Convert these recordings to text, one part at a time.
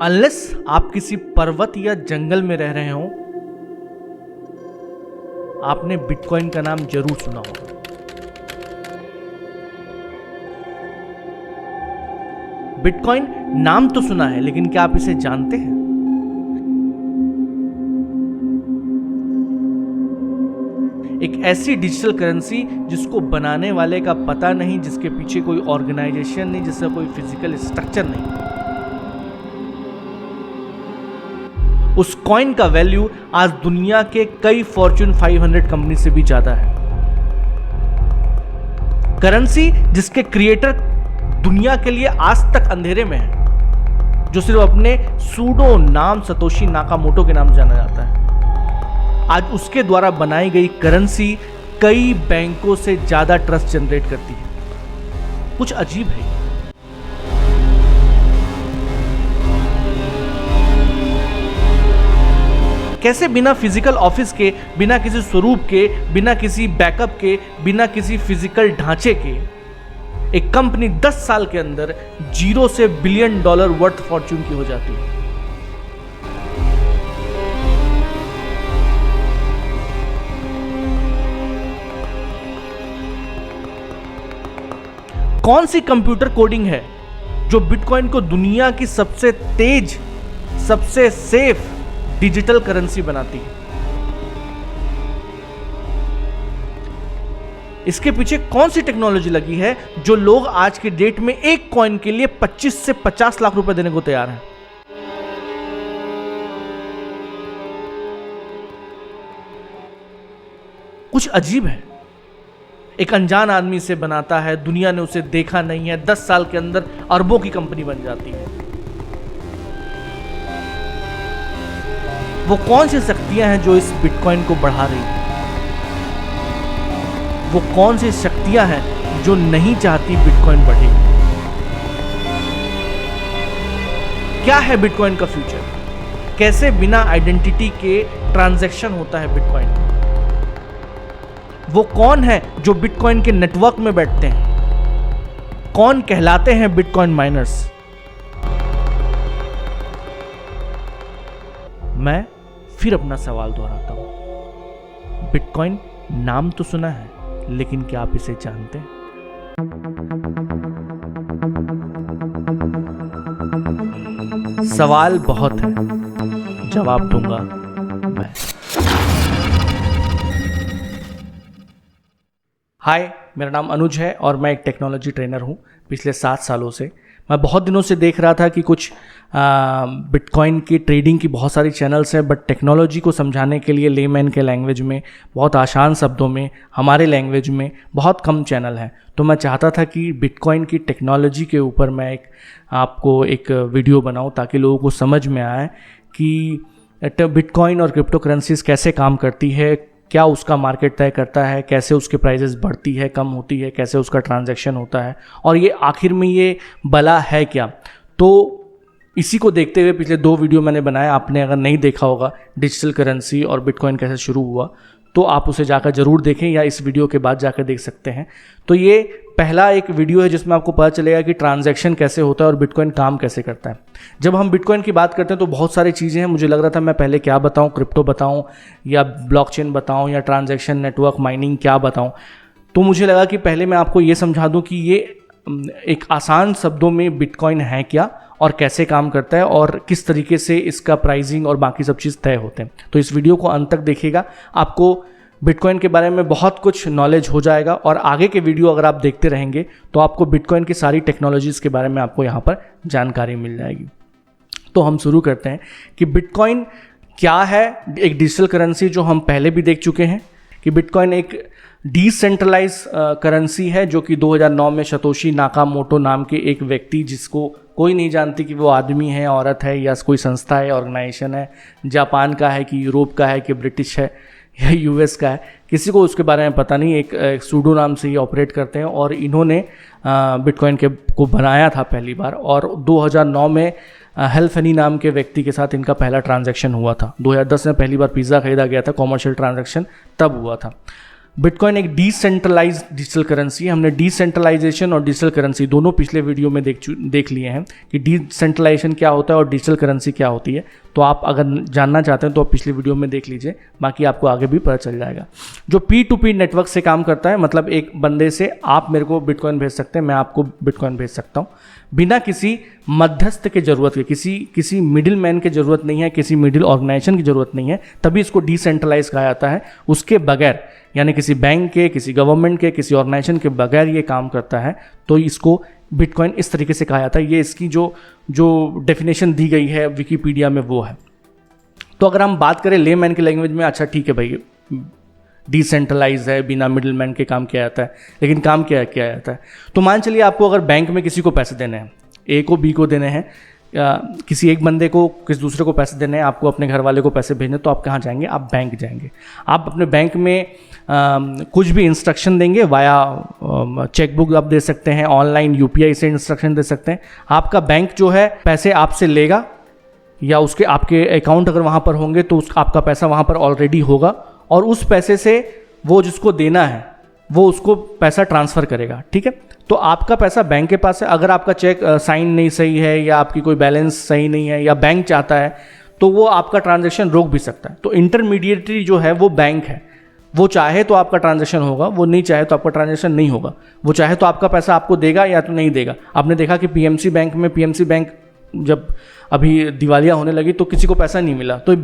Unless आप किसी पर्वत या जंगल में रह रहे हो, आपने बिटकॉइन का नाम जरूर सुना होगा। बिटकॉइन नाम तो सुना है, लेकिन क्या आप इसे जानते हैं? एक ऐसी डिजिटल करेंसी जिसको बनाने वाले का पता नहीं, जिसके पीछे कोई ऑर्गेनाइजेशन नहीं, जिसका कोई फिजिकल स्ट्रक्चर नहीं। उस कॉइन का वैल्यू आज दुनिया के कई फॉर्च्यून 500 कंपनी से भी ज्यादा है। करेंसी जिसके क्रिएटर दुनिया के लिए आज तक अंधेरे में है, जो सिर्फ अपने सूडो नाम सतोशी नाकामोटो के नाम जाना जाता है। आज उसके द्वारा बनाई गई करेंसी कई बैंकों से ज्यादा ट्रस्ट जनरेट करती है। कुछ अजीब है। कैसे बिना फिजिकल ऑफिस के, बिना किसी स्वरूप के, बिना किसी बैकअप के, बिना किसी फिजिकल ढांचे के एक कंपनी 10 साल के अंदर $0 से $1 बिलियन वर्थ फॉर्च्यून की हो जाती है। कौन सी कंप्यूटर कोडिंग है जो बिटकॉइन को दुनिया की सबसे तेज, सबसे सेफ डिजिटल करेंसी बनाती है? इसके पीछे कौन सी टेक्नोलॉजी लगी है जो लोग आज के डेट में एक कॉइन के लिए 25 से 50 लाख रुपए देने को तैयार हैं? कुछ अजीब है। एक अनजान आदमी इसे बनाता है, दुनिया ने उसे देखा नहीं है, 10 साल के अंदर अरबों की कंपनी बन जाती है। वो कौन सी शक्तियां हैं जो इस बिटकॉइन को बढ़ा रही हैं? वो कौन सी शक्तियां हैं जो नहीं चाहती बिटकॉइन बढ़े? क्या है बिटकॉइन का फ्यूचर? कैसे बिना आइडेंटिटी के ट्रांजैक्शन होता है बिटकॉइन? वो कौन है जो बिटकॉइन के नेटवर्क में बैठते हैं? कौन कहलाते हैं बिटकॉइन माइनर्स? मैं फिर अपना सवाल दोहराता हूं। बिटकॉइन नाम तो सुना है, लेकिन क्या आप इसे जानते हैं? सवाल बहुत है, जवाब दूंगा मैं। हाय, मेरा नाम अनुज है और मैं एक टेक्नोलॉजी ट्रेनर हूँ पिछले 7 सालों से। मैं बहुत दिनों से देख रहा था कि कुछ बिटकॉइन की ट्रेडिंग की बहुत सारी चैनल्स हैं, बट टेक्नोलॉजी को समझाने के लिए लेमैन के लैंग्वेज में, बहुत आसान शब्दों में, हमारे लैंग्वेज में बहुत कम चैनल हैं। तो मैं चाहता था कि बिटकॉइन की टेक्नोलॉजी के ऊपर मैं आपको एक वीडियो बनाऊं, ताकि लोगों को समझ में आए कि बिटकॉइन और क्रिप्टो करेंसीज कैसे काम करती है, क्या उसका मार्केट तय करता है, कैसे उसके प्राइजेस बढ़ती है, कम होती है, कैसे उसका ट्रांजैक्शन होता है, और ये आखिर में ये भला है क्या। तो इसी को देखते हुए पिछले 2 वीडियो मैंने बनाया। आपने अगर नहीं देखा होगा डिजिटल करेंसी और बिटकॉइन कैसे शुरू हुआ, तो आप उसे जाकर ज़रूर देखें, या इस वीडियो के बाद जाकर देख सकते हैं। तो ये पहला एक वीडियो है जिसमें आपको पता चलेगा कि ट्रांजैक्शन कैसे होता है और बिटकॉइन काम कैसे करता है। जब हम बिटकॉइन की बात करते हैं तो बहुत सारी चीज़ें हैं। मुझे लग रहा था मैं पहले क्या बताऊं, क्रिप्टो बताऊं या ब्लॉकचेन बताऊं या ट्रांजैक्शन नेटवर्क माइनिंग क्या बताऊं। तो मुझे लगा कि पहले मैं आपको ये समझा दूं कि ये एक आसान शब्दों में बिटकॉइन है क्या और कैसे काम करता है और किस तरीके से इसका प्राइसिंग और बाकी सब चीज़ तय होते हैं। तो इस वीडियो को अंत तक देखिएगा, आपको बिटकॉइन के बारे में बहुत कुछ नॉलेज हो जाएगा। और आगे के वीडियो अगर आप देखते रहेंगे तो आपको बिटकॉइन की सारी टेक्नोलॉजीज़ के बारे में आपको यहाँ पर जानकारी मिल जाएगी। तो हम शुरू करते हैं कि बिटकॉइन क्या है। एक डिजिटल करेंसी जो हम पहले भी देख चुके हैं कि बिटकॉइन एक डिसेंट्रलाइज करेंसी है, जो कि 2009 में सतोशी नाकामोटो नाम के एक व्यक्ति, जिसको कोई नहीं जानती कि वो आदमी है, औरत है, या कोई संस्था है, ऑर्गेनाइजेशन है, जापान का है कि यूरोप का है कि ब्रिटिश है या यूएस का है, किसी को उसके बारे में पता नहीं। एक सूडो नाम से ये ऑपरेट करते हैं और इन्होंने बिटकॉइन को बनाया था पहली बार। और 2009 में हेल्फनी नाम के व्यक्ति के साथ इनका पहला ट्रांजैक्शन हुआ था। 2010 में पहली बार पिज़्ज़ा खरीदा गया था, कॉमर्शियल ट्रांजैक्शन तब हुआ था। बिटकॉइन एक डिसेंट्रलाइज्ड डिजिटल करेंसी है। हमने डिसेंट्रलाइजेशन और डिजिटल करेंसी दोनों पिछले वीडियो में देख लिए हैं कि डिसेंट्रलाइजेशन क्या होता है और डिजिटल करेंसी क्या होती है। तो आप अगर जानना चाहते हैं तो आप पिछले वीडियो में देख लीजिए, बाकी आपको आगे भी पता चल जाएगा। जो P2P नेटवर्क से काम करता है, मतलब एक बंदे से आप मेरे को बिटकॉइन भेज सकते हैं, मैं आपको बिटकॉइन भेज सकता हूँ, बिना किसी मध्यस्थ के जरूरत के, किसी मिडिल मैन की जरूरत नहीं है, किसी मिडिल ऑर्गेनाइजेशन की जरूरत नहीं है, तभी इसको डिसेंट्रलाइज कहा जाता है। उसके बगैर, यानी किसी बैंक के, किसी गवर्नमेंट के, किसी ऑर्गेनाइजेशन के बगैर ये काम करता है, तो इसको बिटकॉइन इस तरीके से कहा जाता है। ये इसकी जो डेफिनेशन दी गई है विकिपीडिया में वो है। तो अगर हम बात करें लेमैन की लैंग्वेज में, अच्छा ठीक है भाई, डिसेंट्रलाइज है, बिना मिडिल मैन के काम किया जाता है, लेकिन काम क्या किया जाता है? तो मान चलिए आपको अगर बैंक में किसी को पैसे देने हैं, ए को बी को देने हैं, किसी एक बंदे को किसी दूसरे को पैसे देने हैं, आपको अपने घर वाले को पैसे भेजने, तो आप कहाँ जाएंगे? आप बैंक जाएंगे। आप अपने बैंक में कुछ भी इंस्ट्रक्शन देंगे, वाया चेकबुक आप दे सकते हैं, ऑनलाइन UPI से इंस्ट्रक्शन दे सकते हैं। आपका बैंक जो है पैसे आपसे लेगा, या उसके आपके अकाउंट अगर वहाँ पर होंगे तो आपका पैसा वहाँ पर ऑलरेडी होगा, और उस पैसे से वो जिसको देना है वो उसको पैसा ट्रांसफ़र करेगा। ठीक है, तो आपका पैसा बैंक के पास है। अगर आपका चेक साइन नहीं सही है, या आपकी कोई बैलेंस सही नहीं है, या बैंक चाहता है, तो वो आपका ट्रांजैक्शन रोक भी सकता है। तो इंटरमीडिएटरी जो है वो बैंक है। वो चाहे तो आपका ट्रांजैक्शन होगा, वो नहीं चाहे तो आपका ट्रांजैक्शन नहीं होगा। वो चाहे तो आपका पैसा आपको देगा या तो नहीं देगा। आपने देखा कि PMC बैंक जब अभी दिवालिया होने लगी तो किसी को पैसा नहीं मिला। तो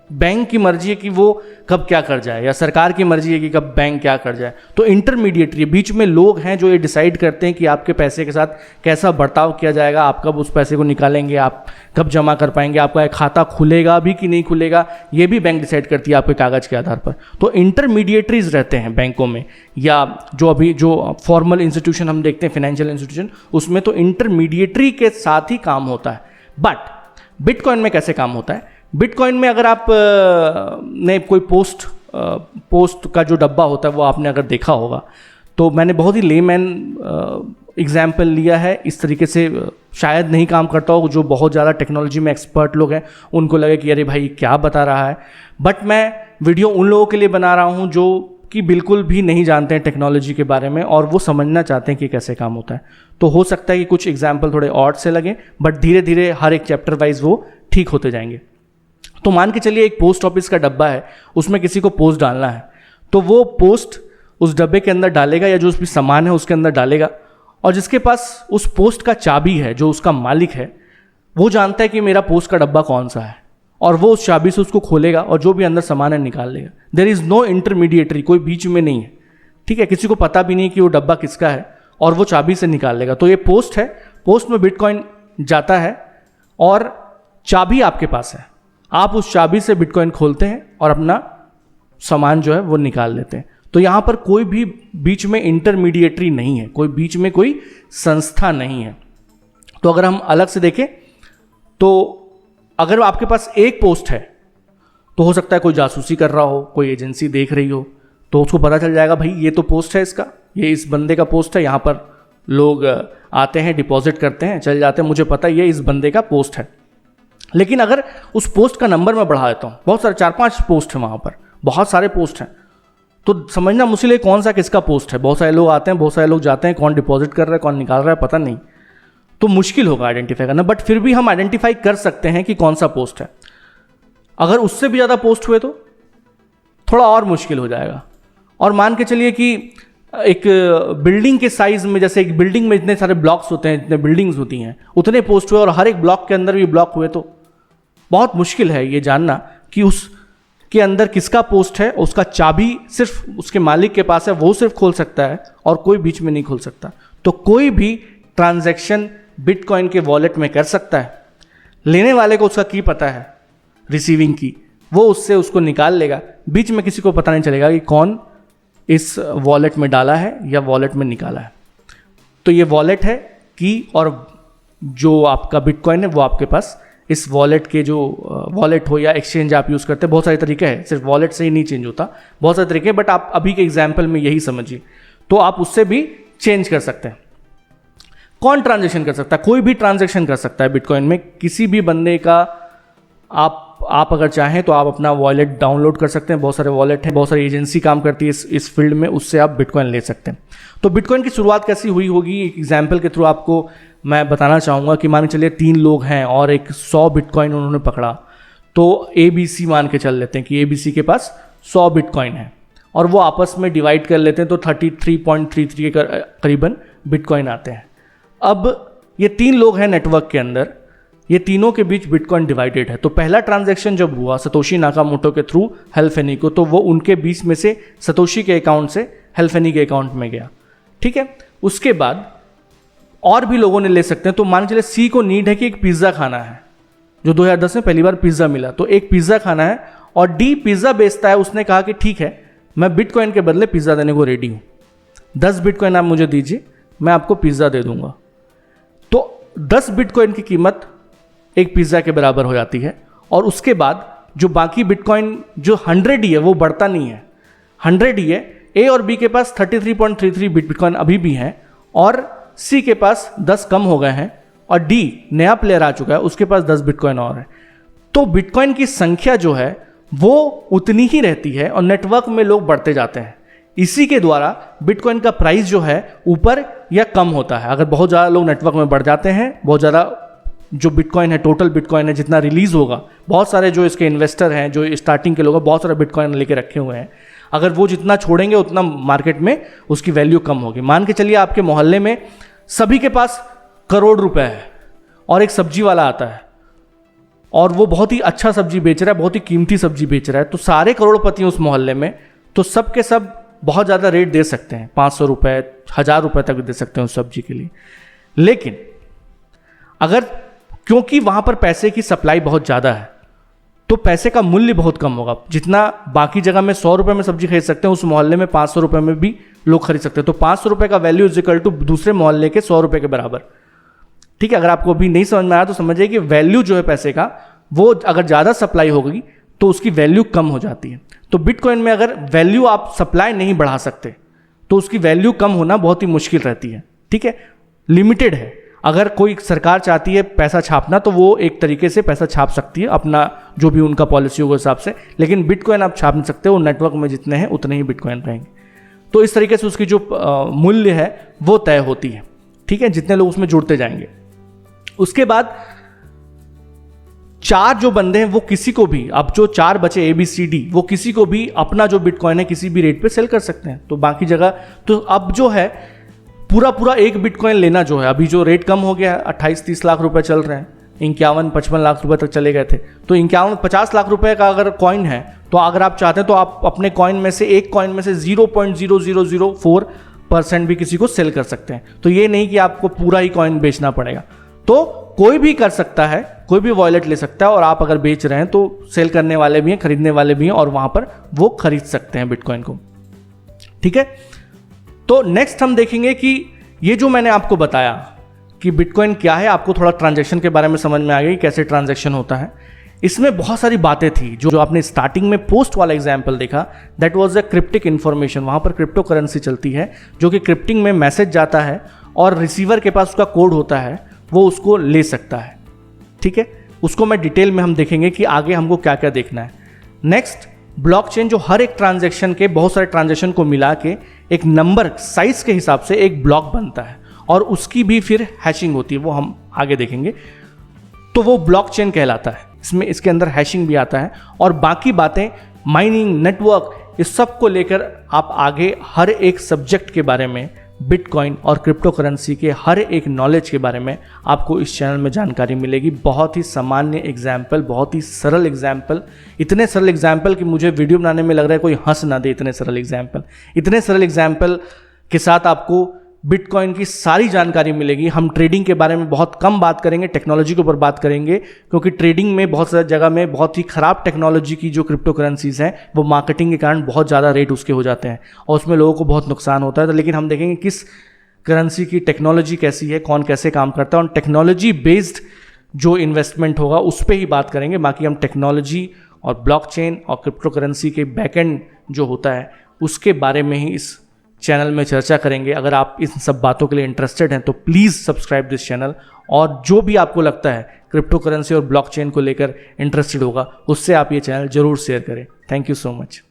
बैंक की मर्जी है कि वो कब क्या कर जाए, या सरकार की मर्जी है कि कब बैंक क्या कर जाए। तो इंटरमीडिएटरी, बीच में लोग हैं जो ये डिसाइड करते हैं कि आपके पैसे के साथ कैसा बर्ताव किया जाएगा, आप कब उस पैसे को निकालेंगे, आप कब जमा कर पाएंगे, आपका एक खाता खुलेगा भी कि नहीं खुलेगा, ये भी बैंक डिसाइड करती है आपके कागज़ के आधार पर। तो इंटरमीडिएटरीज रहते हैं बैंकों में, या जो फॉर्मल इंस्टीट्यूशन हम देखते हैं, फाइनेंशियल इंस्टीट्यूशन, उसमें तो इंटरमीडिएटरी के साथ ही काम होता है। बट बिटकॉइन में कैसे काम होता है? बिटकॉइन में अगर आप ने कोई पोस्ट का जो डब्बा होता है वो आपने अगर देखा होगा, तो मैंने बहुत ही लेमैन एग्जाम्पल लिया है। इस तरीके से शायद नहीं काम करता हो। जो बहुत ज़्यादा टेक्नोलॉजी में एक्सपर्ट लोग हैं उनको लगे कि अरे भाई क्या बता रहा है, बट मैं वीडियो उन लोगों के लिए बना रहा हूँ जो कि बिल्कुल भी नहीं जानते हैं टेक्नोलॉजी के बारे में, और वो समझना चाहते हैं कि कैसे काम होता है। तो हो सकता है कि कुछ एग्जाम्पल थोड़े ऑड से लगे, बट धीरे धीरे हर एक चैप्टर वाइज वो ठीक होते जाएंगे। तो मान के चलिए एक पोस्ट ऑफिस का डब्बा है, उसमें किसी को पोस्ट डालना है, तो वो पोस्ट उस डब्बे के अंदर डालेगा, या जो उसकी सामान है उसके अंदर डालेगा, और जिसके पास उस पोस्ट का चाबी है, जो उसका मालिक है, वो जानता है कि मेरा पोस्ट का डब्बा कौन सा है, और वो उस चाबी से उसको खोलेगा और जो भी अंदर सामान है निकाल लेगा। देयर इज़ नो इंटरमीडिएटरी, कोई बीच में नहीं है। ठीक है, किसी को पता भी नहीं कि वो डब्बा किसका है, और वो चाबी से निकाल लेगा। तो ये पोस्ट है, पोस्ट में बिटकॉइन जाता है और चाबी आपके पास है। आप उस चाबी से बिटकॉइन खोलते हैं और अपना सामान जो है वो निकाल लेते हैं। तो यहाँ पर कोई भी बीच में इंटरमीडिएटरी नहीं है, कोई बीच में कोई संस्था नहीं है। तो अगर हम अलग से देखें तो अगर आपके पास एक पोस्ट है तो हो सकता है कोई जासूसी कर रहा हो, कोई एजेंसी देख रही हो, तो उसको पता चल जाएगा भाई ये तो पोस्ट है इसका, ये इस बंदे का पोस्ट है, यहाँ पर लोग आते हैं, डिपॉजिट करते हैं, चल जाते हैं, मुझे पता है ये इस बंदे का पोस्ट है। लेकिन अगर उस पोस्ट का नंबर मैं बढ़ा देता हूँ, बहुत सारे 4-5 पोस्ट हैं वहाँ पर, बहुत सारे पोस्ट हैं, तो समझना मुश्किल है कौन सा किसका पोस्ट है। बहुत सारे लोग आते हैं, बहुत सारे लोग जाते हैं, कौन डिपॉजिट कर रहा है, कौन निकाल रहा है, पता नहीं, तो मुश्किल होगा आइडेंटिफाई करना। बट फिर भी हम आइडेंटिफाई कर सकते हैं कि कौन सा पोस्ट है। अगर उससे भी ज़्यादा पोस्ट हुए तो थोड़ा और मुश्किल हो जाएगा। और मान के चलिए कि एक बिल्डिंग के साइज में, जैसे एक बिल्डिंग में इतने सारे ब्लॉक्स होते हैं, इतने बिल्डिंग्स होती हैं, उतने पोस्ट हुए और हर एक ब्लॉक के अंदर भी ब्लॉक हुए, तो बहुत मुश्किल है ये जानना कि उसके अंदर किसका पोस्ट है। उसका चाबी सिर्फ उसके मालिक के पास है, वो सिर्फ खोल सकता है और कोई बीच में नहीं खोल सकता। तो कोई भी ट्रांजैक्शन बिटकॉइन के वॉलेट में कर सकता है। लेने वाले को उसका की पता है, रिसीविंग की, वो उससे उसको निकाल लेगा। बीच में किसी को पता नहीं चलेगा कि कौन इस वॉलेट में डाला है या वॉलेट में निकाला है। तो ये वॉलेट है की, और जो आपका बिटकॉइन है वो आपके पास इस वॉलेट के, जो वॉलेट हो या एक्सचेंज आप यूज़ करते हैं, बहुत सारे तरीके हैं, सिर्फ वॉलेट से ही नहीं चेंज होता, बहुत सारे तरीके, बट आप अभी के एग्जाम्पल में यही समझिए। तो आप उससे भी चेंज कर सकते हैं। कौन ट्रांजैक्शन कर सकता है? कोई भी ट्रांजैक्शन कर सकता है बिटकॉइन में। किसी भी बंदे का आप आप अगर चाहें तो आप अपना वॉलेट डाउनलोड कर सकते हैं, बहुत सारे वॉलेट हैं, बहुत सारी एजेंसी काम करती है इस फील्ड में, उससे आप बिटकॉइन ले सकते हैं। तो बिटकॉइन की शुरुआत कैसी हुई होगी, एक एग्जाम्पल के थ्रू आपको मैं बताना चाहूँगा कि मान के चलिए 3 लोग हैं और एक 100 बिटकॉइन उन्होंने पकड़ा, तो ABC मान के चल लेते हैं कि ABC के पास 100 बिटकॉइन है और वो आपस में डिवाइड कर लेते हैं तो 33.33 के करीबन बिटकॉइन आते हैं। अब ये 3 लोग हैं नेटवर्क के अंदर, ये तीनों के बीच बिटकॉइन डिवाइडेड है। तो पहला ट्रांजैक्शन जब हुआ सतोशी नाकामोटो के थ्रू हेल फेनी को, तो वो उनके बीच में से सतोशी के अकाउंट से हेल फेनी के अकाउंट में गया, ठीक है। उसके बाद और भी लोगों ने ले सकते हैं। तो मान चलिए C को नीड है कि एक पिज़्ज़ा खाना है, जो 2010 में पहली बार पिज़्ज़ा मिला, तो एक पिज़्ज़ा खाना है और D पिज़्ज़ा बेचता है, उसने कहा कि ठीक है मैं बिटकॉइन के बदले पिज़्ज़ा देने को रेडी हूँ, 10 बिटकॉइन आप मुझे दीजिए, मैं आपको पिज़्ज़ा दे दूंगा। तो 10 बिटकॉइन की कीमत एक पिज़्ज़ा के बराबर हो जाती है और उसके बाद जो बाकी बिटकॉइन जो 100 ही है वो बढ़ता नहीं है, 100 ही है। A और B के पास 33.33 बिटकॉइन अभी भी हैं और C के पास 10 कम हो गए हैं और D नया प्लेयर आ चुका है, उसके पास 10 बिटकॉइन और है। तो बिटकॉइन की संख्या जो है वो उतनी ही रहती है और नेटवर्क में लोग बढ़ते जाते हैं। इसी के द्वारा बिटकॉइन का प्राइस जो है ऊपर या कम होता है। अगर बहुत ज़्यादा लोग नेटवर्क में बढ़ जाते हैं, बहुत ज़्यादा जो बिटकॉइन है, टोटल बिटकॉइन है जितना रिलीज होगा, बहुत सारे जो इसके इन्वेस्टर हैं, जो स्टार्टिंग के लोग हैं, बहुत सारे बिटकॉइन लेके रखे हुए हैं, अगर वो जितना छोड़ेंगे उतना मार्केट में उसकी वैल्यू कम होगी। मान के चलिए आपके मोहल्ले में सभी के पास करोड़ रुपए है और एक सब्जी वाला आता है और वो बहुत ही अच्छा सब्जी बेच रहा है, बहुत ही कीमती सब्जी बेच रहा है, तो सारे करोड़पति हैं उस मोहल्ले में, तो सब के सब बहुत ज़्यादा रेट दे सकते हैं, 500 रुपये 1000 रुपये तक दे सकते हैं उस सब्जी के लिए। लेकिन अगर क्योंकि वहाँ पर पैसे की सप्लाई बहुत ज़्यादा है तो पैसे का मूल्य बहुत कम होगा। जितना बाकी जगह में 100 रुपये में सब्जी खरीद सकते हैं, उस मोहल्ले में 500 रुपये में भी लोग खरीद सकते हैं। तो 500 रुपये का वैल्यू इज इक्वल टू दूसरे मोहल्ले के 100 रुपये के बराबर, ठीक है। अगर आपको अभी नहीं समझ में आया तो समझिए कि वैल्यू जो है पैसे का, वो अगर ज़्यादा सप्लाई होगी तो उसकी वैल्यू कम हो जाती है। तो बिटकॉइन में अगर वैल्यू आप सप्लाई नहीं बढ़ा सकते तो उसकी वैल्यू कम होना बहुत ही मुश्किल रहती है, ठीक है, लिमिटेड है। अगर कोई सरकार चाहती है पैसा छापना तो वो एक तरीके से पैसा छाप सकती है, अपना जो भी उनका पॉलिसी होगा हिसाब से, लेकिन बिटकॉइन आप छाप नहीं सकते, वो नेटवर्क में जितने हैं उतने ही बिटकॉइन रहेंगे। तो इस तरीके से उसकी जो मूल्य है वो तय होती है, ठीक है, जितने लोग उसमें जुड़ते जाएंगे। उसके बाद 4 जो बंदे हैं वो किसी को भी, अब जो 4 बचे ABCD, वो किसी को भी अपना जो बिटकॉइन है किसी भी रेट पे सेल कर सकते हैं। तो बाकी जगह तो अब जो है पूरा एक बिटकॉइन लेना जो है, अभी जो रेट कम हो गया है, 28-30 लाख रुपए चल रहे हैं, 51-55 लाख रुपए तक चले गए थे। तो 51-50 लाख रुपए का अगर कॉइन है तो अगर आप चाहते हैं तो आप अपने कॉइन में से एक कॉइन में से 0.0004% भी किसी को सेल कर सकते हैं। तो ये नहीं कि आपको पूरा ही कॉइन बेचना पड़ेगा, तो कोई भी कर सकता है, कोई भी वॉलेट ले सकता है और आप अगर बेच रहे हैं तो सेल करने वाले भी हैं, खरीदने वाले भी हैं और वहां पर वो खरीद सकते हैं बिटकॉइन को, ठीक है। तो नेक्स्ट हम देखेंगे कि ये जो मैंने आपको बताया कि बिटकॉइन क्या है, आपको थोड़ा ट्रांजैक्शन के बारे में समझ में आ गई, कैसे ट्रांजैक्शन होता है। इसमें बहुत सारी बातें थी जो आपने स्टार्टिंग में पोस्ट वाला एग्जाम्पल देखा, that was a cryptic information. वहाँ पर क्रिप्टो करेंसी चलती है जो कि क्रिप्टिंग में मैसेज जाता है और रिसीवर के पास उसका कोड होता है, वो उसको ले सकता है, ठीक है। उसको मैं डिटेल में हम देखेंगे कि आगे हमको क्या क्या देखना है। नेक्स्ट, ब्लॉकचेन जो हर एक ट्रांजैक्शन के, बहुत सारे ट्रांजैक्शन को मिला के एक नंबर साइज के हिसाब से एक ब्लॉक बनता है और उसकी भी फिर हैशिंग होती है, वो हम आगे देखेंगे। तो वो ब्लॉकचेन कहलाता है। इसमें इसके अंदर हैशिंग भी आता है और बाकी बातें, माइनिंग, नेटवर्क, इस सब को लेकर आप आगे हर एक सब्जेक्ट के बारे में, बिटकॉइन और क्रिप्टो करेंसी के हर एक नॉलेज के बारे में आपको इस चैनल में जानकारी मिलेगी। बहुत ही सामान्य एग्जाम्पल, बहुत ही सरल एग्जाम्पल, इतने सरल एग्जाम्पल कि मुझे वीडियो बनाने में लग रहा है कोई हंस ना दे। इतने सरल एग्जाम्पल के साथ आपको बिटकॉइन की सारी जानकारी मिलेगी। हम ट्रेडिंग के बारे में बहुत कम बात करेंगे, टेक्नोलॉजी के ऊपर बात करेंगे, क्योंकि ट्रेडिंग में बहुत सारी जगह में बहुत ही खराब टेक्नोलॉजी की जो क्रिप्टो करेंसीज हैं वो मार्केटिंग के कारण बहुत ज़्यादा रेट उसके हो जाते हैं और उसमें लोगों को बहुत नुकसान होता है। तो लेकिन हम देखेंगे किस करेंसी की टेक्नोलॉजी कैसी है, कौन कैसे काम करता है, और टेक्नोलॉजी बेस्ड जो इन्वेस्टमेंट होगा उस पर ही बात करेंगे। बाकी हम टेक्नोलॉजी और ब्लॉकचेन और क्रिप्टो करेंसी के बैकएंड जो होता है उसके बारे में ही इस चैनल में चर्चा करेंगे। अगर आप इन सब बातों के लिए इंटरेस्टेड हैं तो प्लीज़ सब्सक्राइब दिस चैनल, और जो भी आपको लगता है क्रिप्टो करेंसी और ब्लॉकचेन को लेकर इंटरेस्टेड होगा उससे आप ये चैनल जरूर शेयर करें। Thank you so much.